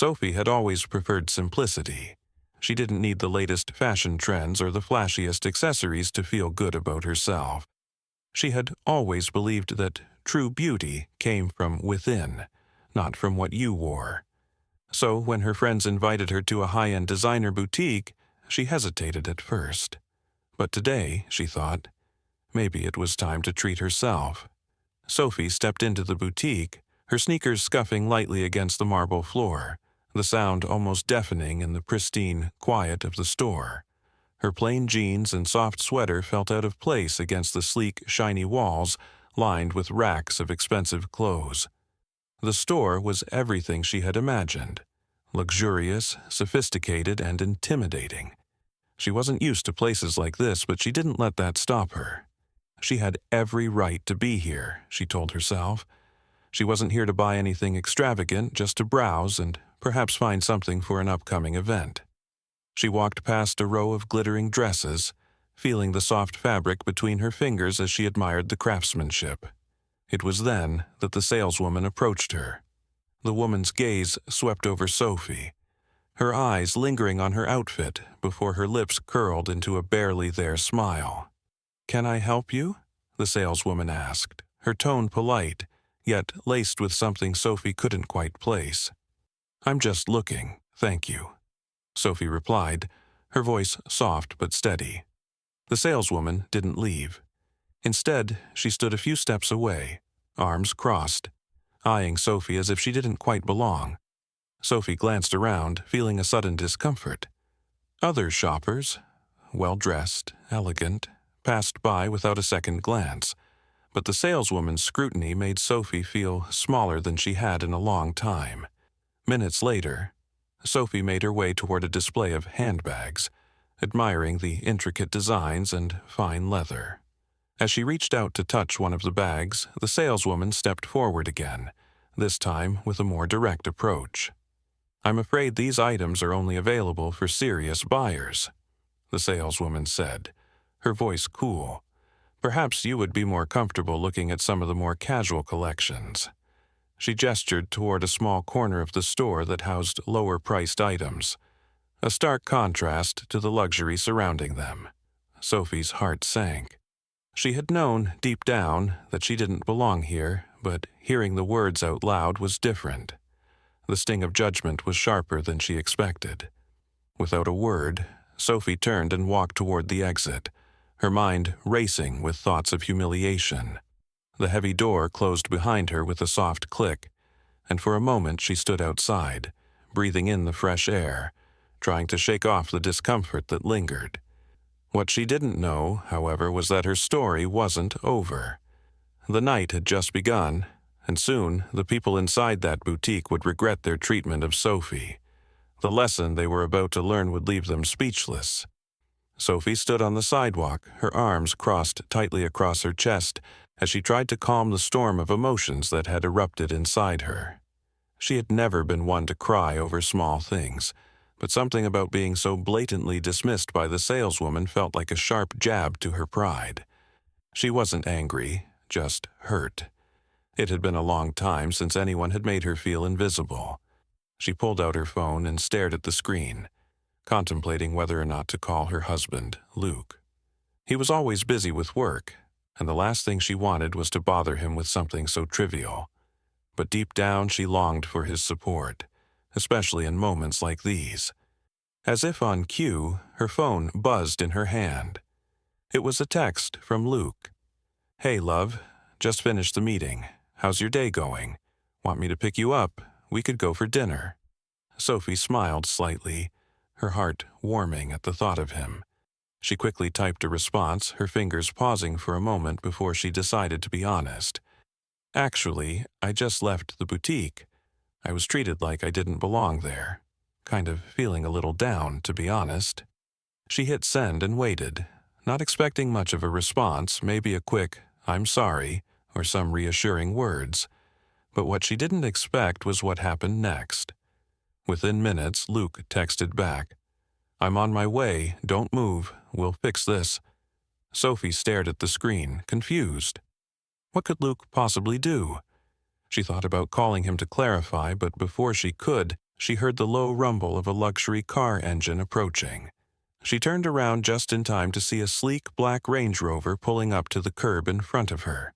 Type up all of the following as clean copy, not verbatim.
Sophie had always preferred simplicity. She didn't need the latest fashion trends or the flashiest accessories to feel good about herself. She had always believed that true beauty came from within, not from what you wore. So when her friends invited her to a high-end designer boutique, she hesitated at first. But today, she thought, maybe it was time to treat herself. Sophie stepped into the boutique, her sneakers scuffing lightly against the marble floor, the sound almost deafening in the pristine quiet of the store. Her plain jeans and soft sweater felt out of place against the sleek, shiny walls lined with racks of expensive clothes. The store was everything she had imagined, luxurious, sophisticated, and intimidating. She wasn't used to places like this, but she didn't let that stop her. She had every right to be here, she told herself. She wasn't here to buy anything extravagant, just to browse and perhaps find something for an upcoming event. She walked past a row of glittering dresses, feeling the soft fabric between her fingers as she admired the craftsmanship. It was then that the saleswoman approached her. The woman's gaze swept over Sophie, her eyes lingering on her outfit before her lips curled into a barely there smile. "Can I help you?" the saleswoman asked, her tone polite, yet laced with something Sophie couldn't quite place. "I'm just looking, thank you," Sophie replied, her voice soft but steady. The saleswoman didn't leave. Instead, she stood a few steps away, arms crossed, eyeing Sophie as if she didn't quite belong. Sophie glanced around, feeling a sudden discomfort. Other shoppers, well-dressed, elegant, passed by without a second glance, but the saleswoman's scrutiny made Sophie feel smaller than she had in a long time. Minutes later, Sophie made her way toward a display of handbags, admiring the intricate designs and fine leather. As she reached out to touch one of the bags, the saleswoman stepped forward again, this time with a more direct approach. "I'm afraid these items are only available for serious buyers," the saleswoman said, her voice cool. "Perhaps you would be more comfortable looking at some of the more casual collections." She gestured toward a small corner of the store that housed lower-priced items, a stark contrast to the luxury surrounding them. Sophie's heart sank. She had known, deep down, that she didn't belong here, but hearing the words out loud was different. The sting of judgment was sharper than she expected. Without a word, Sophie turned and walked toward the exit, her mind racing with thoughts of humiliation. The heavy door closed behind her with a soft click, and for a moment she stood outside, breathing in the fresh air, trying to shake off the discomfort that lingered. What she didn't know, however, was that her story wasn't over. The night had just begun, and soon the people inside that boutique would regret their treatment of Sophie. The lesson they were about to learn would leave them speechless. Sophie stood on the sidewalk, her arms crossed tightly across her chest as she tried to calm the storm of emotions that had erupted inside her. She had never been one to cry over small things, but something about being so blatantly dismissed by the saleswoman felt like a sharp jab to her pride. She wasn't angry, just hurt. It had been a long time since anyone had made her feel invisible. She pulled out her phone and stared at the screen, contemplating whether or not to call her husband, Luke. He was always busy with work, and the last thing she wanted was to bother him with something so trivial. But deep down she longed for his support, especially in moments like these. As if on cue, her phone buzzed in her hand. It was a text from Luke. "Hey, love, just finished the meeting. How's your day going? Want me to pick you up? We could go for dinner." Sophie smiled slightly, her heart warming at the thought of him. She quickly typed a response, her fingers pausing for a moment before she decided to be honest. "Actually, I just left the boutique. I was treated like I didn't belong there. Kind of feeling a little down, to be honest." She hit send and waited, not expecting much of a response, maybe a quick, "I'm sorry," or some reassuring words. But what she didn't expect was what happened next. Within minutes, Luke texted back, "I'm on my way, don't move, we'll fix this." Sophie stared at the screen, confused. What could Luke possibly do? She thought about calling him to clarify, but before she could, She heard the low rumble of a luxury car engine approaching. She turned around just in time to see a sleek black Range Rover pulling up to the curb in front of her.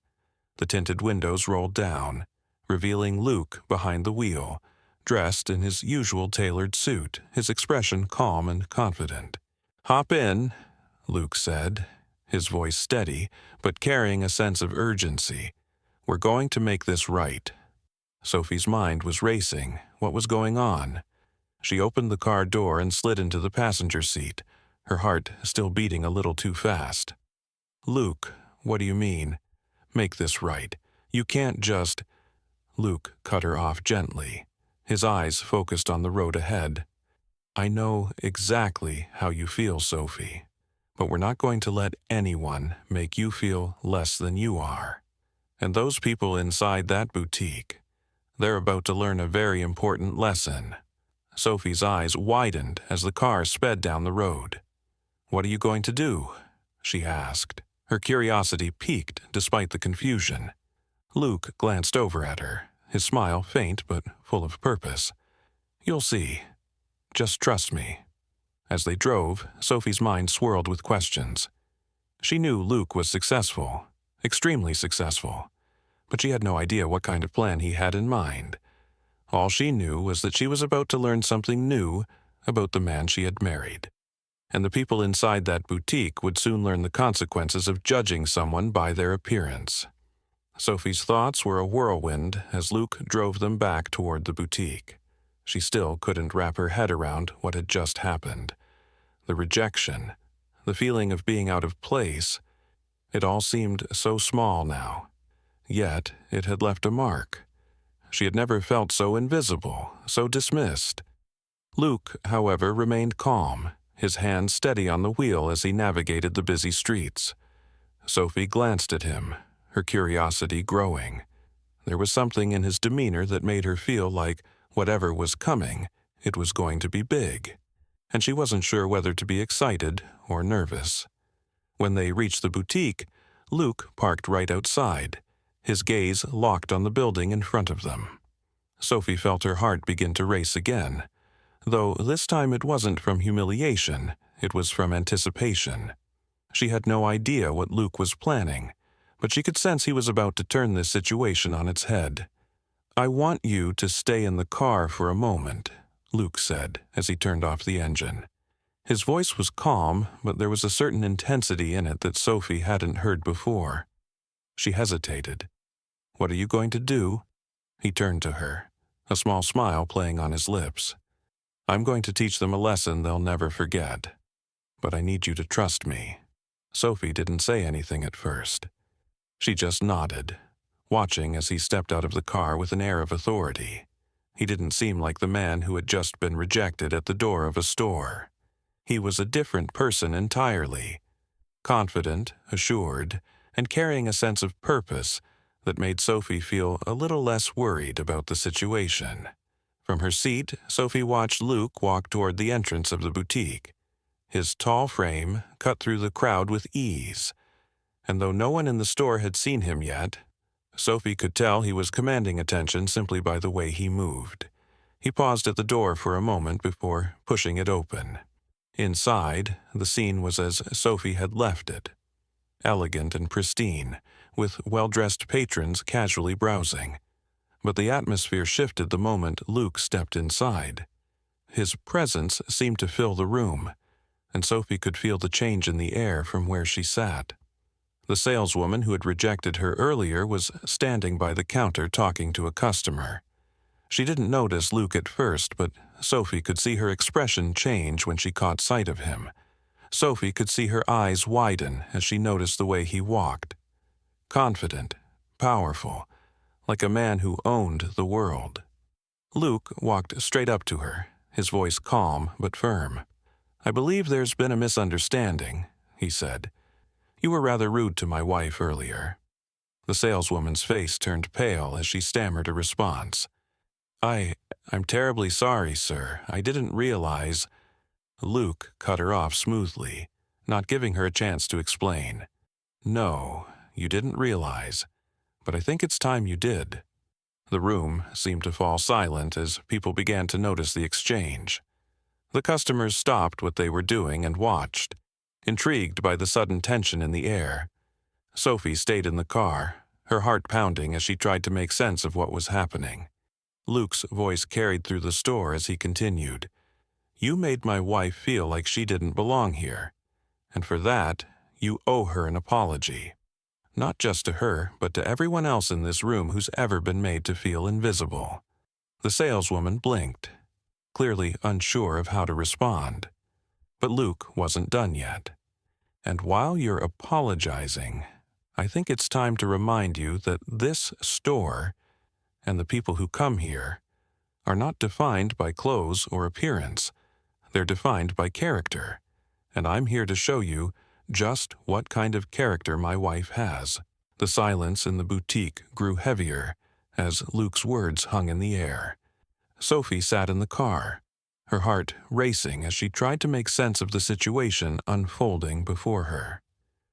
The tinted windows rolled down, revealing Luke behind the wheel, dressed in his usual tailored suit, his expression calm and confident. "Hop in," Luke said, his voice steady, but carrying a sense of urgency. "We're going to make this right." Sophie's mind was racing. What was going on? She opened the car door and slid into the passenger seat, her heart still beating a little too fast. "Luke, what do you mean? Make this right. You can't just—" Luke cut her off gently, his eyes focused on the road ahead. "I know exactly how you feel, Sophie, but we're not going to let anyone make you feel less than you are. And those people inside that boutique, they're about to learn a very important lesson." Sophie's eyes widened as the car sped down the road. "What are you going to do?" she asked. Her curiosity piqued despite the confusion. Luke glanced over at her, his smile faint but full of purpose. "You'll see. Just trust me." As they drove, Sophie's mind swirled with questions. She knew Luke was successful, extremely successful, but she had no idea what kind of plan he had in mind. All she knew was that she was about to learn something new about the man she had married. And the people inside that boutique would soon learn the consequences of judging someone by their appearance. Sophie's thoughts were a whirlwind as Luke drove them back toward the boutique. She still couldn't wrap her head around what had just happened. The rejection, the feeling of being out of place, it all seemed so small now. Yet it had left a mark. She had never felt so invisible, so dismissed. Luke, however, remained calm, his hand steady on the wheel as he navigated the busy streets. Sophie glanced at him, her curiosity growing. There was something in his demeanor that made her feel like whatever was coming, it was going to be big, and she wasn't sure whether to be excited or nervous. When they reached the boutique, Luke parked right outside, his gaze locked on the building in front of them. Sophie felt her heart begin to race again, though this time it wasn't from humiliation, it was from anticipation. She had no idea what Luke was planning, but she could sense he was about to turn this situation on its head. "I want you to stay in the car for a moment," Luke said as he turned off the engine. His voice was calm, but there was a certain intensity in it that Sophie hadn't heard before. She hesitated. "What are you going to do?" He turned to her, a small smile playing on his lips. "I'm going to teach them a lesson they'll never forget. But I need you to trust me." Sophie didn't say anything at first. She just nodded, watching as he stepped out of the car with an air of authority. He didn't seem like the man who had just been rejected at the door of a store. He was a different person entirely, confident, assured, and carrying a sense of purpose that made Sophie feel a little less worried about the situation. From her seat, Sophie watched Luke walk toward the entrance of the boutique. His tall frame cut through the crowd with ease, and though no one in the store had seen him yet, Sophie could tell he was commanding attention simply by the way he moved. He paused at the door for a moment before pushing it open. Inside, the scene was as Sophie had left it, elegant and pristine, with well-dressed patrons casually browsing. But the atmosphere shifted the moment Luke stepped inside. His presence seemed to fill the room, and Sophie could feel the change in the air from where she sat. The saleswoman who had rejected her earlier was standing by the counter talking to a customer. She didn't notice Luke at first, but Sophie could see her expression change when she caught sight of him. Sophie could see her eyes widen as she noticed the way he walked. Confident, powerful, like a man who owned the world. Luke walked straight up to her, his voice calm but firm. "I believe there's been a misunderstanding," he said. "You were rather rude to my wife earlier." The saleswoman's face turned pale as she stammered a response. I'm terribly sorry, sir. I didn't realize—" Luke cut her off smoothly, not giving her a chance to explain. "No, you didn't realize, but I think it's time you did." The room seemed to fall silent as people began to notice the exchange. The customers stopped what they were doing and watched, intrigued by the sudden tension in the air. Sophie stayed in the car, her heart pounding as she tried to make sense of what was happening. Luke's voice carried through the store as he continued, "You made my wife feel like she didn't belong here, and for that, you owe her an apology. Not just to her, but to everyone else in this room who's ever been made to feel invisible." The saleswoman blinked, clearly unsure of how to respond. But Luke wasn't done yet. "And while you're apologizing, I think it's time to remind you that this store and the people who come here are not defined by clothes or appearance. They're defined by character, and I'm here to show you just what kind of character my wife has." The silence in the boutique grew heavier as Luke's words hung in the air. Sophie sat in the car, her heart racing as she tried to make sense of the situation unfolding before her.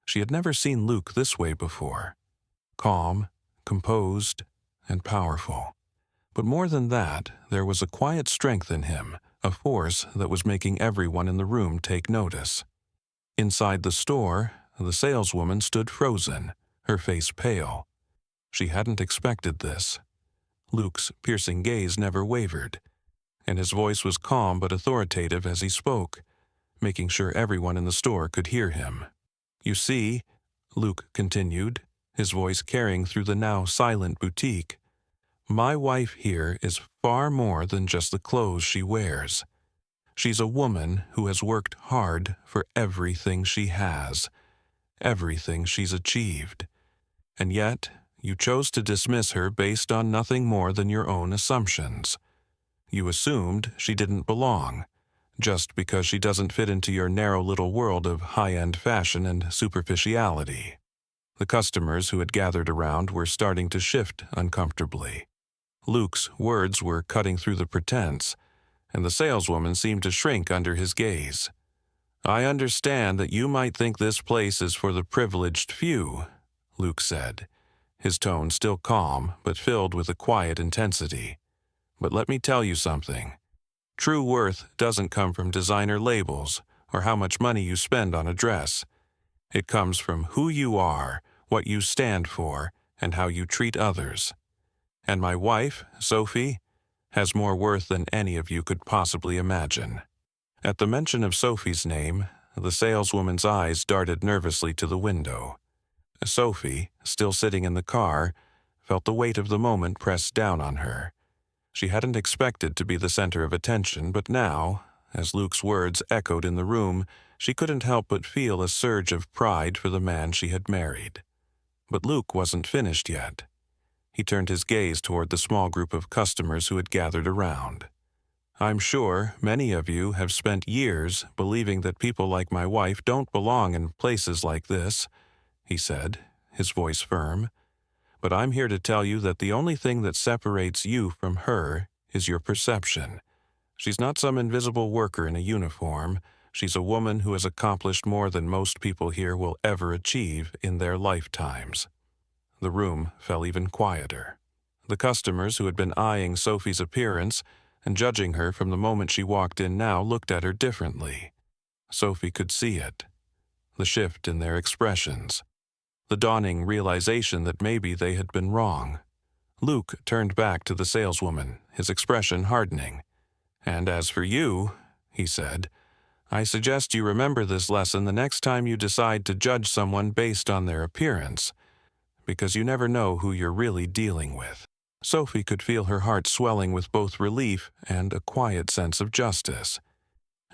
She had never seen Luke this way before, calm, composed, and powerful. But more than that, there was a quiet strength in him, a force that was making everyone in the room take notice. Inside the store, the saleswoman stood frozen, her face pale. She hadn't expected this. Luke's piercing gaze never wavered, and his voice was calm but authoritative as he spoke, making sure everyone in the store could hear him. "You see," Luke continued, his voice carrying through the now silent boutique, "my wife here is far more than just the clothes she wears. She's a woman who has worked hard for everything she has, everything she's achieved. And yet, you chose to dismiss her based on nothing more than your own assumptions. You assumed she didn't belong, just because she doesn't fit into your narrow little world of high-end fashion and superficiality." The customers who had gathered around were starting to shift uncomfortably. Luke's words were cutting through the pretense, and the saleswoman seemed to shrink under his gaze. "I understand that you might think this place is for the privileged few," Luke said, his tone still calm but filled with a quiet intensity. "But let me tell you something. True worth doesn't come from designer labels or how much money you spend on a dress. It comes from who you are, what you stand for, and how you treat others. And my wife, Sophie, has more worth than any of you could possibly imagine." At the mention of Sophie's name, the saleswoman's eyes darted nervously to the window. Sophie, still sitting in the car, felt the weight of the moment press down on her. She hadn't expected to be the center of attention, but now, as Luke's words echoed in the room, she couldn't help but feel a surge of pride for the man she had married. But Luke wasn't finished yet. He turned his gaze toward the small group of customers who had gathered around. "I'm sure many of you have spent years believing that people like my wife don't belong in places like this," he said, his voice firm. "But I'm here to tell you that the only thing that separates you from her is your perception. She's not some invisible worker in a uniform. She's a woman who has accomplished more than most people here will ever achieve in their lifetimes." The room fell even quieter. The customers who had been eyeing Sophie's appearance and judging her from the moment she walked in now looked at her differently. Sophie could see it. The shift in their expressions. The dawning realization that maybe they had been wrong. Luke turned back to the saleswoman, his expression hardening. "And as for you," he said, "I suggest you remember this lesson the next time you decide to judge someone based on their appearance, because you never know who you're really dealing with." Sophie could feel her heart swelling with both relief and a quiet sense of justice.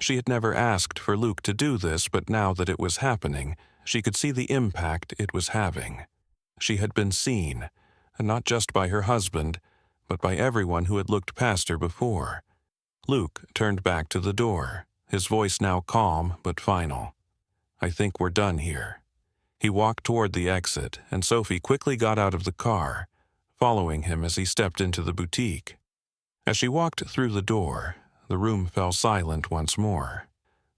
She had never asked for Luke to do this, but now that it was happening, she could see the impact it was having. She had been seen, not just by her husband, but by everyone who had looked past her before. Luke turned back to the door, his voice now calm but final. "I think we're done here." He walked toward the exit, and Sophie quickly got out of the car, following him as he stepped into the boutique. As she walked through the door, the room fell silent once more.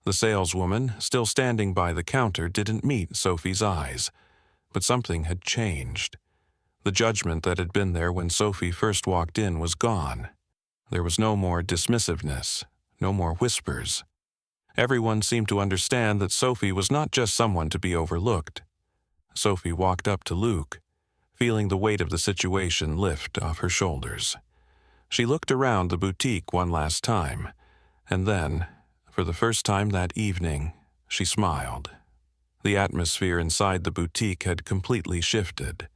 The saleswoman, still standing by the counter, didn't meet Sophie's eyes, but something had changed. The judgment that had been there when Sophie first walked in was gone. There was no more dismissiveness, no more whispers. Everyone seemed to understand that Sophie was not just someone to be overlooked. Sophie walked up to Luke, feeling the weight of the situation lift off her shoulders. She looked around the boutique one last time, and then, for the first time that evening, she smiled. The atmosphere inside the boutique had completely shifted.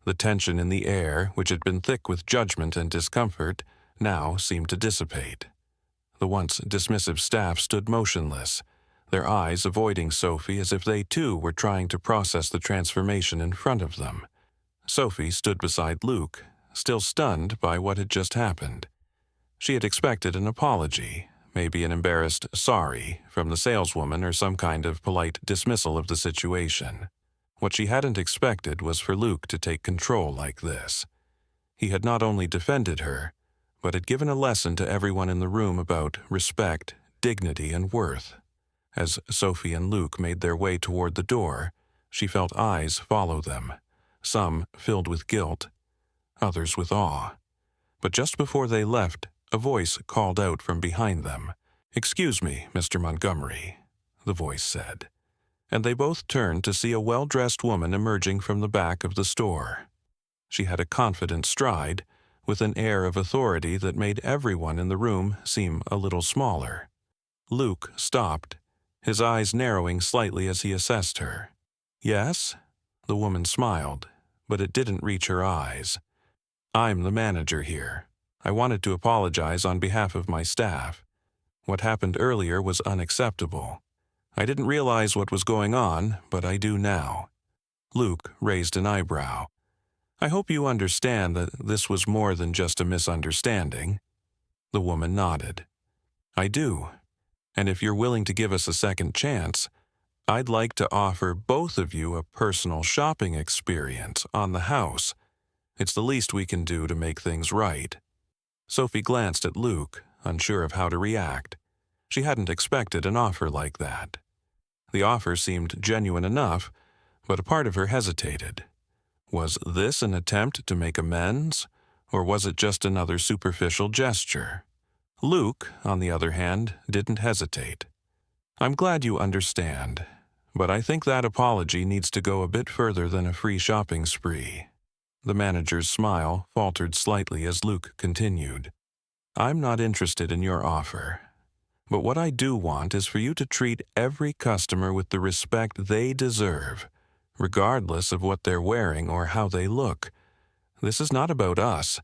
The tension in the air, which had been thick with judgment and discomfort, now seemed to dissipate. The once dismissive staff stood motionless, their eyes avoiding Sophie as if they too were trying to process the transformation in front of them. Sophie stood beside Luke, still stunned by what had just happened. She had expected an apology, maybe an embarrassed sorry from the saleswoman or some kind of polite dismissal of the situation. What she hadn't expected was for Luke to take control like this. He had not only defended her, but had given a lesson to everyone in the room about respect, dignity, and worth. As Sophie and Luke made their way toward the door, she felt eyes follow them, some filled with guilt, others with awe. But just before they left, a voice called out from behind them. "Excuse me, Mr. Montgomery," the voice said, and they both turned to see a well-dressed woman emerging from the back of the store. She had a confident stride, with an air of authority that made everyone in the room seem a little smaller. Luke stopped, his eyes narrowing slightly as he assessed her. "Yes?" The woman smiled, but it didn't reach her eyes. "I'm the manager here. I wanted to apologize on behalf of my staff. What happened earlier was unacceptable. I didn't realize what was going on, but I do now." Luke raised an eyebrow. "I hope you understand that this was more than just a misunderstanding." The woman nodded. "I do. And if you're willing to give us a second chance, I'd like to offer both of you a personal shopping experience on the house. It's the least we can do to make things right." Sophie glanced at Luke, unsure of how to react. She hadn't expected an offer like that. The offer seemed genuine enough, but a part of her hesitated. Was this an attempt to make amends, or was it just another superficial gesture? Luke, on the other hand, didn't hesitate. "I'm glad you understand, but I think that apology needs to go a bit further than a free shopping spree." The manager's smile faltered slightly as Luke continued. "I'm not interested in your offer, but what I do want is for you to treat every customer with the respect they deserve, regardless of what they're wearing or how they look. This is not about us.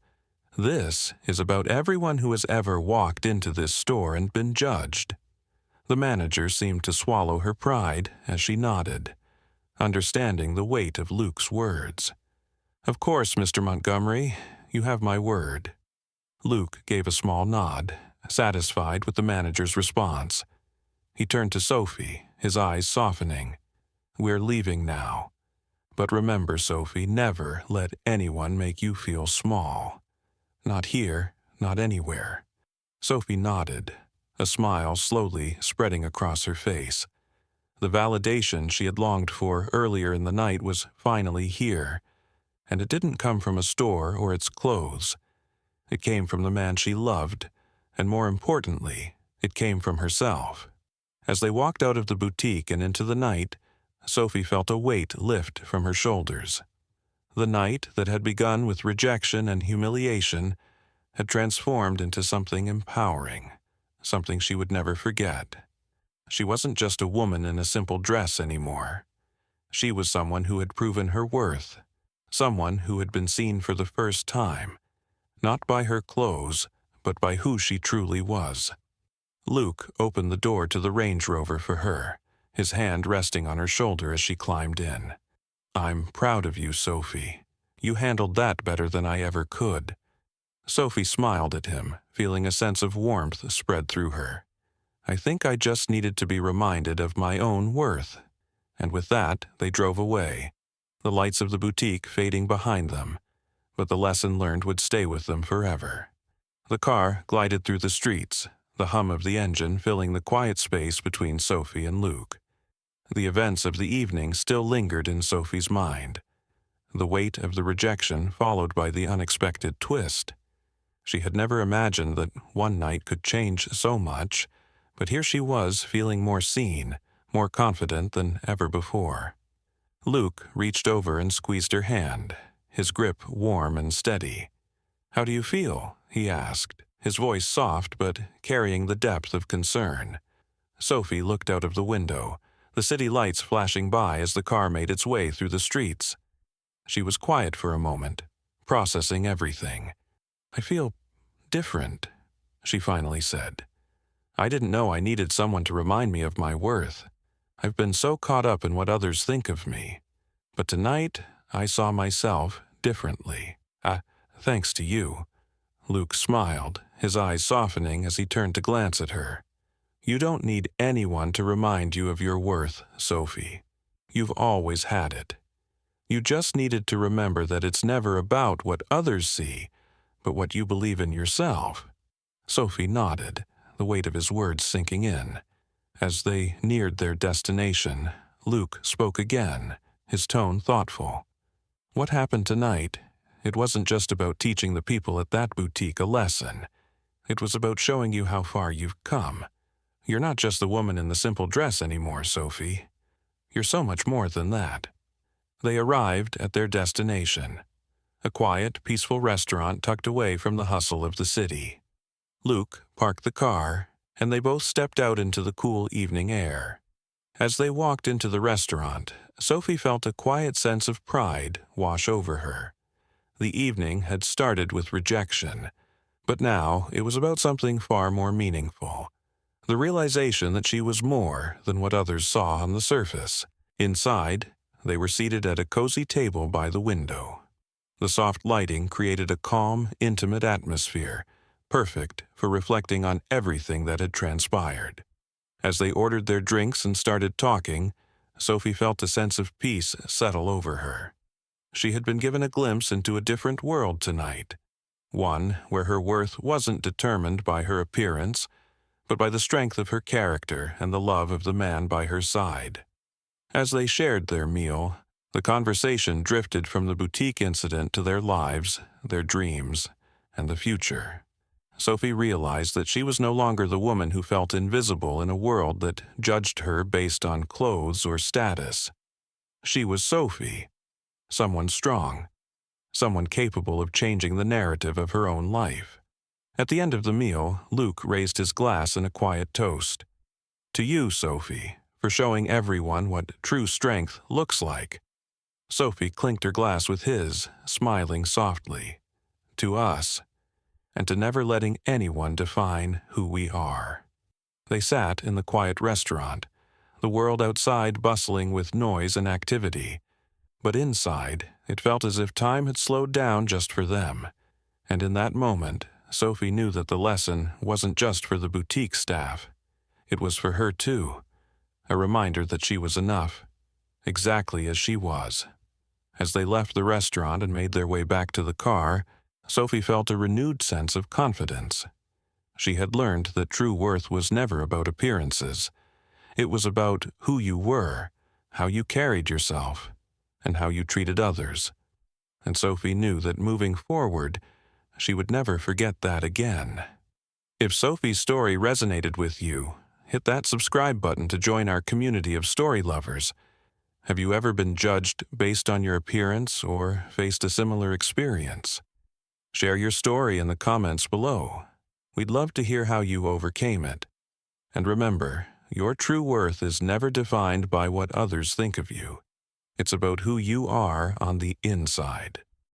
This is about everyone who has ever walked into this store and been judged." The manager seemed to swallow her pride as she nodded, understanding the weight of Luke's words. "Of course, Mr. Montgomery, you have my word." Luke gave a small nod, satisfied with the manager's response. He turned to Sophie, his eyes softening. "We're leaving now. But remember, Sophie, never let anyone make you feel small. Not here, not anywhere." Sophie nodded, a smile slowly spreading across her face. The validation she had longed for earlier in the night was finally here, and it didn't come from a store or its clothes. It came from the man she loved, and more importantly, it came from herself. As they walked out of the boutique and into the night, Sophie felt a weight lift from her shoulders. The night that had begun with rejection and humiliation had transformed into something empowering, something she would never forget. She wasn't just a woman in a simple dress anymore. She was someone who had proven her worth, someone who had been seen for the first time, not by her clothes, but by who she truly was. Luke opened the door to the Range Rover for her, his hand resting on her shoulder as she climbed in. "I'm proud of you, Sophie. You handled that better than I ever could." Sophie smiled at him, feeling a sense of warmth spread through her. "I think I just needed to be reminded of my own worth." And with that, they drove away, the lights of the boutique fading behind them, but the lesson learned would stay with them forever. The car glided through the streets, the hum of the engine filling the quiet space between Sophie and Luke. The events of the evening still lingered in Sophie's mind. the weight of the rejection followed by the unexpected twist. She had never imagined that one night could change so much, but here she was feeling more seen, more confident than ever before. Luke reached over and squeezed her hand, his grip warm and steady. "How do you feel?" he asked, his voice soft but carrying the depth of concern. Sophie looked out of the window, the city lights flashing by as the car made its way through the streets. She was quiet for a moment, processing everything. "I feel different," she finally said. "I didn't know I needed someone to remind me of my worth. I've been so caught up in what others think of me. But tonight, I saw myself differently. Thanks to you." Luke smiled, his eyes softening as he turned to glance at her. "You don't need anyone to remind you of your worth, Sophie. You've always had it. You just needed to remember that it's never about what others see, but what you believe in yourself." Sophie nodded, the weight of his words sinking in. As they neared their destination, Luke spoke again, his tone thoughtful. "What happened tonight? It wasn't just about teaching the people at that boutique a lesson. It was about showing you how far you've come. You're not just the woman in the simple dress anymore, Sophie. You're so much more than that." They arrived at their destination, a quiet, peaceful restaurant tucked away from the hustle of the city. Luke parked the car, and they both stepped out into the cool evening air. As they walked into the restaurant, Sophie felt a quiet sense of pride wash over her. The evening had started with rejection, but now it was about something far more meaningful. The realization that she was more than what others saw on the surface. Inside, they were seated at a cozy table by the window. The soft lighting created a calm, intimate atmosphere, perfect for reflecting on everything that had transpired. As they ordered their drinks and started talking, Sophie felt a sense of peace settle over her. She had been given a glimpse into a different world tonight, one where her worth wasn't determined by her appearance, but by the strength of her character and the love of the man by her side. As they shared their meal, the conversation drifted from the boutique incident to their lives, their dreams, and the future. Sophie realized that she was no longer the woman who felt invisible in a world that judged her based on clothes or status. She was Sophie, someone strong, someone capable of changing the narrative of her own life. At the end of the meal, Luke raised his glass in a quiet toast. "To you, Sophie, for showing everyone what true strength looks like." Sophie clinked her glass with his, smiling softly. "To us, and to never letting anyone define who we are." They sat in the quiet restaurant, the world outside bustling with noise and activity. But inside, it felt as if time had slowed down just for them. And in that moment, Sophie knew that the lesson wasn't just for the boutique staff. It was for her too, a reminder that she was enough, exactly as she was. As they left the restaurant and made their way back to the car, Sophie felt a renewed sense of confidence. She had learned that true worth was never about appearances. It was about who you were, how you carried yourself, and how you treated others. And Sophie knew that moving forward, she would never forget that again. If Sophie's story resonated with you, hit that subscribe button to join our community of story lovers. Have you ever been judged based on your appearance or faced a similar experience? Share your story in the comments below. We'd love to hear how you overcame it. And remember, your true worth is never defined by what others think of you. It's about who you are on the inside.